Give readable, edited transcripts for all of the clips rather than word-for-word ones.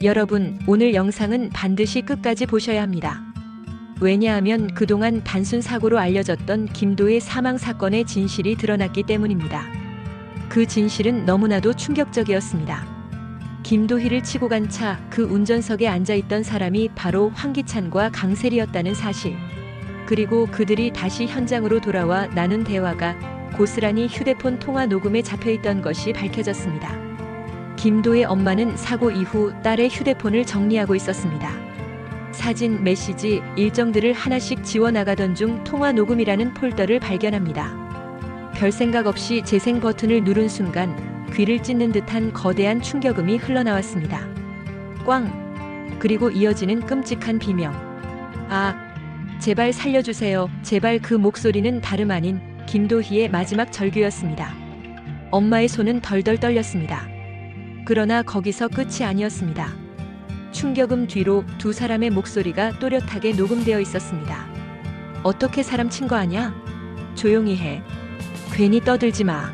여러분, 오늘 영상은 반드시 끝까지 보셔야 합니다. 왜냐하면 그동안 단순 사고로 알려졌던 김도의 사망 사건의 진실이 드러났기 때문입니다. 그 진실은 너무나도 충격적이었습니다. 김도희를 치고 간 차 그 운전석에 앉아있던 사람이 바로 황기찬과 강세리였다는 사실. 그리고 그들이 다시 현장으로 돌아와 나눈 대화가 고스란히 휴대폰 통화 녹음에 잡혀있던 것이 밝혀졌습니다. 김도의 엄마는 사고 이후 딸의 휴대폰을 정리하고 있었습니다. 사진, 메시지, 일정들을 하나씩 지워나가던 중 통화 녹음이라는 폴더를 발견합니다. 별 생각 없이 재생 버튼을 누른 순간 귀를 찢는 듯한 거대한 충격음이 흘러나왔습니다. 꽝! 그리고 이어지는 끔찍한 비명. 아, 제발 살려주세요. 제발. 그 목소리는 다름 아닌 김도희의 마지막 절규였습니다. 엄마의 손은 덜덜 떨렸습니다. 그러나 거기서 끝이 아니었습니다. 충격음 뒤로 두 사람의 목소리가 또렷하게 녹음되어 있었습니다. 어떻게 사람 친 거 아냐? 조용히 해. 괜히 떠들지 마.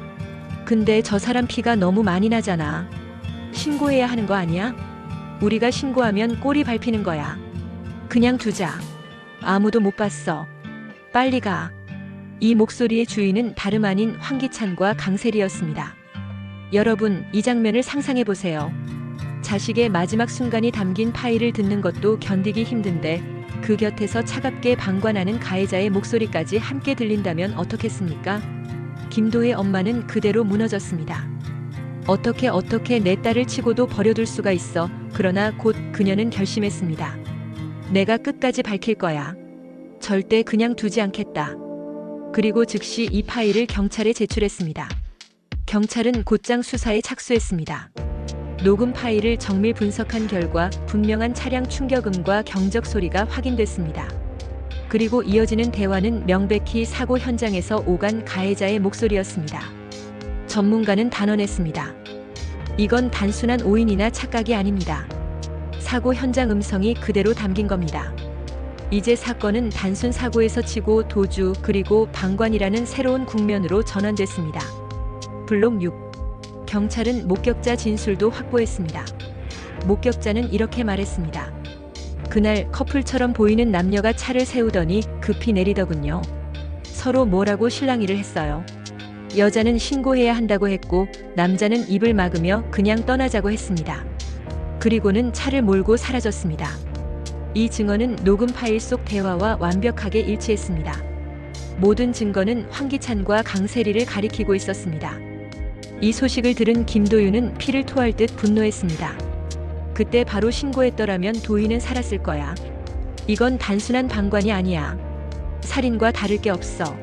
근데 저 사람 피가 너무 많이 나잖아. 신고해야 하는 거 아니야? 우리가 신고하면 꼬리 밟히는 거야. 그냥 두자. 아무도 못 봤어. 빨리 가. 이 목소리의 주인은 다름 아닌 황기찬과 강세리였습니다. 여러분, 이 장면을 상상해 보세요. 자식의 마지막 순간이 담긴 파일을 듣는 것도 견디기 힘든데 그 곁에서 차갑게 방관하는 가해자의 목소리까지 함께 들린다면 어떻겠습니까? 김도의 엄마는 그대로 무너졌습니다. 어떻게 내 딸을 치고도 버려둘 수가 있어. 그러나 곧 그녀는 결심했습니다. 내가 끝까지 밝힐 거야. 절대 그냥 두지 않겠다. 그리고 즉시 이 파일을 경찰에 제출했습니다. 경찰은 곧장 수사에 착수했습니다. 녹음 파일을 정밀 분석한 결과 분명한 차량 충격음과 경적 소리가 확인됐습니다. 그리고 이어지는 대화는 명백히 사고 현장에서 오간 가해자의 목소리였습니다. 전문가는 단언했습니다. 이건 단순한 오인이나 착각이 아닙니다. 사고 현장 음성이 그대로 담긴 겁니다. 이제 사건은 단순 사고에서 치고 도주 그리고 방관이라는 새로운 국면으로 전환됐습니다. 블록 6. 경찰은 목격자 진술도 확보했습니다. 목격자는 이렇게 말했습니다. 그날 커플처럼 보이는 남녀가 차를 세우더니 급히 내리더군요. 서로 뭐라고 실랑이를 했어요. 여자는 신고해야 한다고 했고 남자는 입을 막으며 그냥 떠나자고 했습니다. 그리고는 차를 몰고 사라졌습니다. 이 증언은 녹음 파일 속 대화와 완벽하게 일치했습니다. 모든 증거는 황기찬과 강세리를 가리키고 있었습니다. 이 소식을 들은 김도윤은 피를 토할 듯 분노했습니다. 그때 바로 신고했더라면 도희는 살았을 거야. 이건 단순한 방관이 아니야. 살인과 다를 게 없어.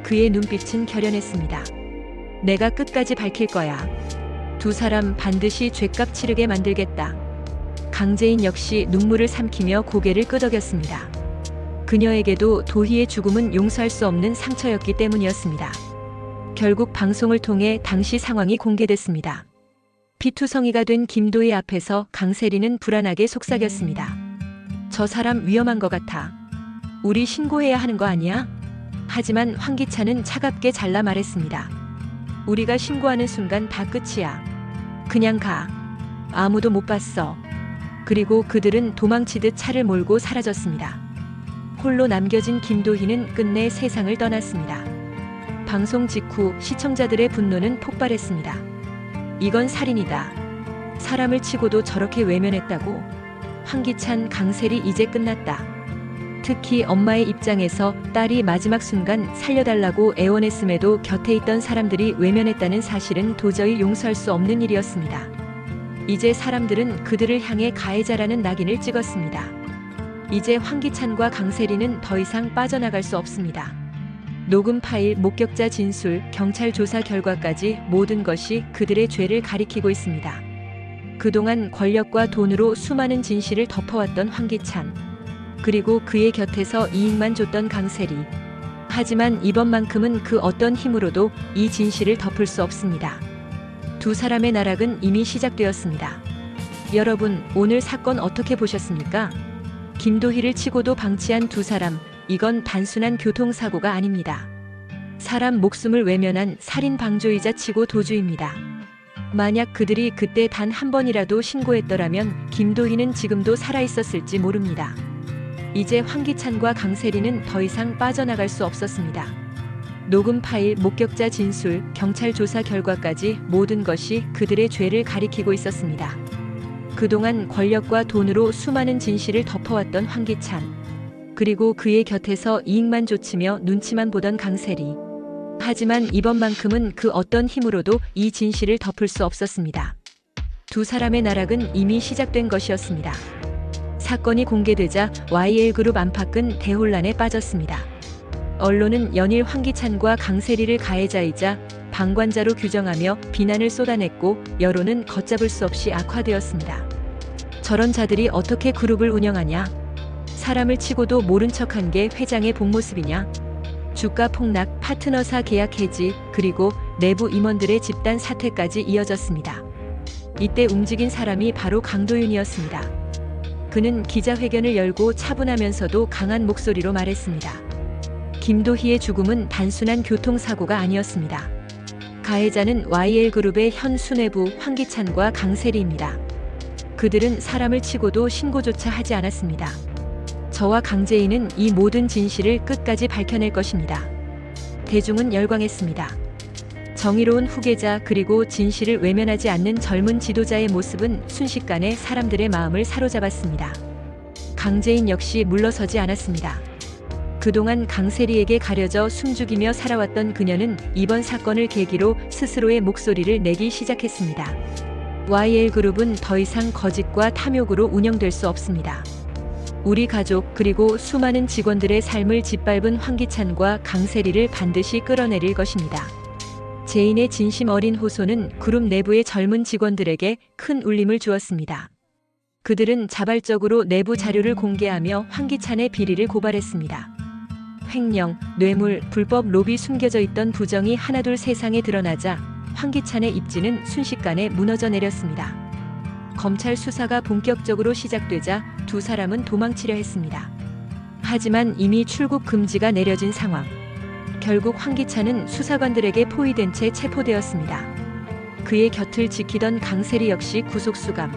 그의 눈빛은 결연했습니다. 내가 끝까지 밝힐 거야. 두 사람 반드시 죗값 치르게 만들겠다. 강재인 역시 눈물을 삼키며 고개를 끄덕였습니다. 그녀에게도 도희의 죽음은 용서할 수 없는 상처였기 때문이었습니다. 결국 방송을 통해 당시 상황이 공개됐습니다. 피투성이가 된 김도희 앞에서 강세리는 불안하게 속삭였습니다. 저 사람 위험한 것 같아. 우리 신고해야 하는 거 아니야? 하지만 황기찬은 차갑게 잘라 말했습니다. 우리가 신고하는 순간 다 끝이야. 그냥 가. 아무도 못 봤어. 그리고 그들은 도망치듯 차를 몰고 사라졌습니다. 홀로 남겨진 김도희는 끝내 세상을 떠났습니다. 방송 직후 시청자들의 분노는 폭발했습니다. 이건 살인이다. 사람을 치고도 저렇게 외면했다고. 황기찬, 강세리 이제 끝났다. 특히 엄마의 입장에서 딸이 마지막 순간 살려달라고 애원했음에도 곁에 있던 사람들이 외면했다는 사실은 도저히 용서할 수 없는 일이었습니다. 이제 사람들은 그들을 향해 가해자라는 낙인을 찍었습니다. 이제 황기찬과 강세리는 더 이상 빠져나갈 수 없습니다. 녹음 파일, 목격자 진술, 경찰 조사 결과까지 모든 것이 그들의 죄를 가리키고 있습니다. 그동안 권력과 돈으로 수많은 진실을 덮어왔던 황기찬, 그리고 그의 곁에서 이익만 줬던 강세리. 하지만 이번만큼은 그 어떤 힘으로도 이 진실을 덮을 수 없습니다. 두 사람의 나락은 이미 시작되었습니다. 여러분, 오늘 사건 어떻게 보셨습니까? 김도희를 치고도 방치한 두 사람, 이건 단순한 교통사고가 아닙니다. 사람 목숨을 외면한 살인 방조이자 치고 도주입니다. 만약 그들이 그때 단 한 번이라도 신고했더라면 김도희는 지금도 살아있었을지 모릅니다. 이제 황기찬과 강세리는 더 이상 빠져나갈 수 없었습니다. 녹음 파일, 목격자 진술, 경찰 조사 결과까지 모든 것이 그들의 죄를 가리키고 있었습니다. 그동안 권력과 돈으로 수많은 진실을 덮어왔던 황기찬, 그리고 그의 곁에서 이익만 좇으며 눈치만 보던 강세리. 하지만 이번만큼은 그 어떤 힘으로도 이 진실을 덮을 수 없었습니다. 두 사람의 나락은 이미 시작된 것이었습니다. 사건이 공개되자 YL그룹 안팎은 대혼란에 빠졌습니다. 언론은 연일 황기찬과 강세리를 가해자이자 방관자로 규정하며 비난을 쏟아냈고 여론은 걷잡을 수 없이 악화되었습니다. 저런 자들이 어떻게 그룹을 운영하냐? 사람을 치고도 모른 척한 게 회장의 본 모습이냐? 주가 폭락, 파트너사 계약 해지, 그리고 내부 임원들의 집단 사퇴까지 이어졌습니다. 이때 움직인 사람이 바로 강도윤이었습니다. 그는 기자회견을 열고 차분하면서도 강한 목소리로 말했습니다. 김도희의 죽음은 단순한 교통사고가 아니었습니다. 가해자는 YL그룹의 현 수뇌부 황기찬과 강세리입니다. 그들은 사람을 치고도 신고조차 하지 않았습니다. 저와 강재인은 이 모든 진실을 끝까지 밝혀낼 것입니다. 대중은 열광했습니다. 정의로운 후계자 그리고 진실을 외면하지 않는 젊은 지도자의 모습은 순식간에 사람들의 마음을 사로잡았습니다. 강재인 역시 물러서지 않았습니다. 그동안 강세리에게 가려져 숨죽이며 살아왔던 그녀는 이번 사건을 계기로 스스로의 목소리를 내기 시작했습니다. YL그룹은 더 이상 거짓과 탐욕으로 운영될 수 없습니다. 우리 가족 그리고 수많은 직원들의 삶을 짓밟은 황기찬과 강세리를 반드시 끌어내릴 것입니다. 제인의 진심 어린 호소는 그룹 내부의 젊은 직원들에게 큰 울림을 주었습니다. 그들은 자발적으로 내부 자료를 공개하며 황기찬의 비리를 고발했습니다. 횡령, 뇌물, 불법 로비 숨겨져 있던 부정이 하나둘 세상에 드러나자 황기찬의 입지는 순식간에 무너져 내렸습니다. 검찰 수사가 본격적으로 시작되자 두 사람은 도망치려 했습니다. 하지만 이미 출국 금지가 내려진 상황. 결국 황기찬은 수사관들에게 포위된 채 체포되었습니다. 그의 곁을 지키던 강세리 역시 구속 수감.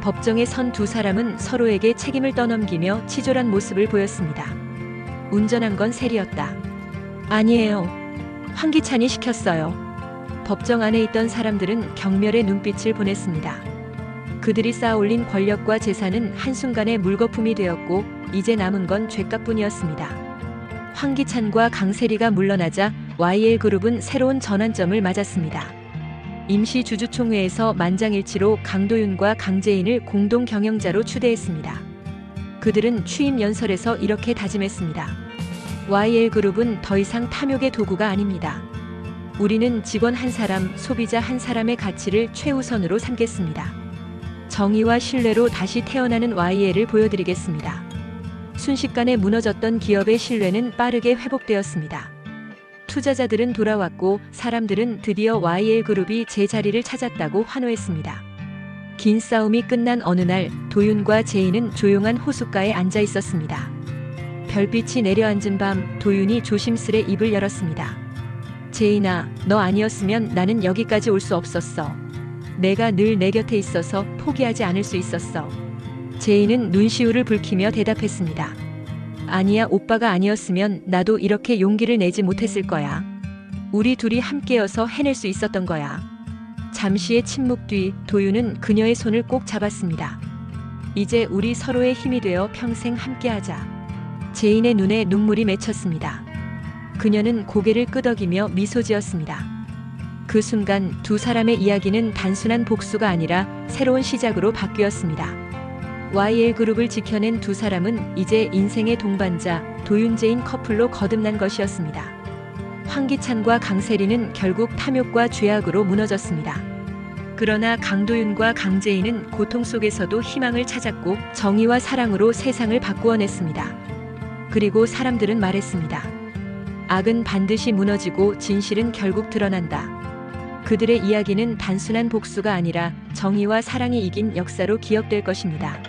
법정에 선 두 사람은 서로에게 책임을 떠넘기며 치졸한 모습을 보였습니다. 운전한 건 세리였다. 아니에요. 황기찬이 시켰어요. 법정 안에 있던 사람들은 경멸의 눈빛을 보냈습니다. 그들이 쌓아올린 권력과 재산은 한순간에 물거품이 되었고 이제 남은 건 죗값뿐이었습니다. 황기찬과 강세리가 물러나자 YL그룹은 새로운 전환점을 맞았습니다. 임시 주주총회에서 만장일치로 강도윤과 강재인을 공동 경영자로 추대했습니다. 그들은 취임 연설에서 이렇게 다짐했습니다. YL그룹은 더 이상 탐욕의 도구가 아닙니다. 우리는 직원 한 사람, 소비자 한 사람의 가치를 최우선으로 삼겠습니다. 정의와 신뢰로 다시 태어나는 YL을 보여드리겠습니다. 순식간에 무너졌던 기업의 신뢰는 빠르게 회복되었습니다. 투자자들은 돌아왔고 사람들은 드디어 YL그룹이 제자리를 찾았다고 환호했습니다. 긴 싸움이 끝난 어느 날 도윤과 제인은 조용한 호숫가에 앉아 있었습니다. 별빛이 내려앉은 밤 도윤이 조심스레 입을 열었습니다. 제인아, 너 아니었으면 나는 여기까지 올 수 없었어. 내가 늘 내 곁에 있어서 포기하지 않을 수 있었어. 제인은 눈시울을 붉히며 대답했습니다. 아니야, 오빠가 아니었으면 나도 이렇게 용기를 내지 못했을 거야. 우리 둘이 함께여서 해낼 수 있었던 거야. 잠시의 침묵 뒤 도윤은 그녀의 손을 꼭 잡았습니다. 이제 우리 서로의 힘이 되어 평생 함께하자. 제인의 눈에 눈물이 맺혔습니다. 그녀는 고개를 끄덕이며 미소 지었습니다. 그 순간 두 사람의 이야기는 단순한 복수가 아니라 새로운 시작으로 바뀌었습니다. YL그룹을 지켜낸 두 사람은 이제 인생의 동반자, 도윤제인 커플로 거듭난 것이었습니다. 황기찬과 강세리는 결국 탐욕과 죄악으로 무너졌습니다. 그러나 강도윤과 강재인은 고통 속에서도 희망을 찾았고 정의와 사랑으로 세상을 바꾸어냈습니다. 그리고 사람들은 말했습니다. 악은 반드시 무너지고 진실은 결국 드러난다. 그들의 이야기는 단순한 복수가 아니라 정의와 사랑이 이긴 역사로 기억될 것입니다.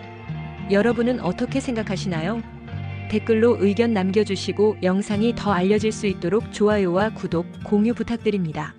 여러분은 어떻게 생각하시나요? 댓글로 의견 남겨주시고 영상이 더 알려질 수 있도록 좋아요와 구독, 공유 부탁드립니다.